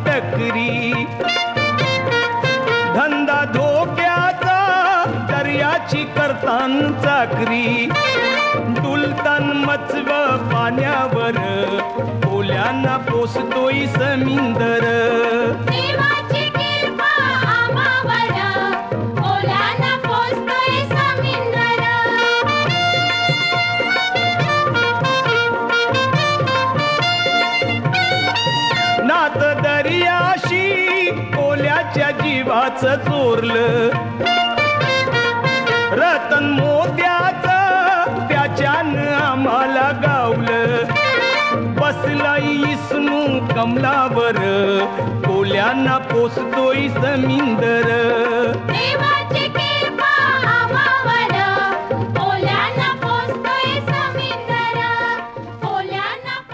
टकरी, धंदा धोक्याचा दर्याची करतान चाकरी, डुलतान मचव पाण्यावर ओल्यांना पोसतोय समिंदर. देवाची कृपा आम्हावर ओल्यांना पोसतोय समिंदर. नात दर्याशी ओल्याच्या जीवाचं चोरलं, रतन मोत्याचं त्याच्यानं आम्हाला गावलं. बसला इसनू कमलावर ओल्यांना पोसतोय समिंदर. देवा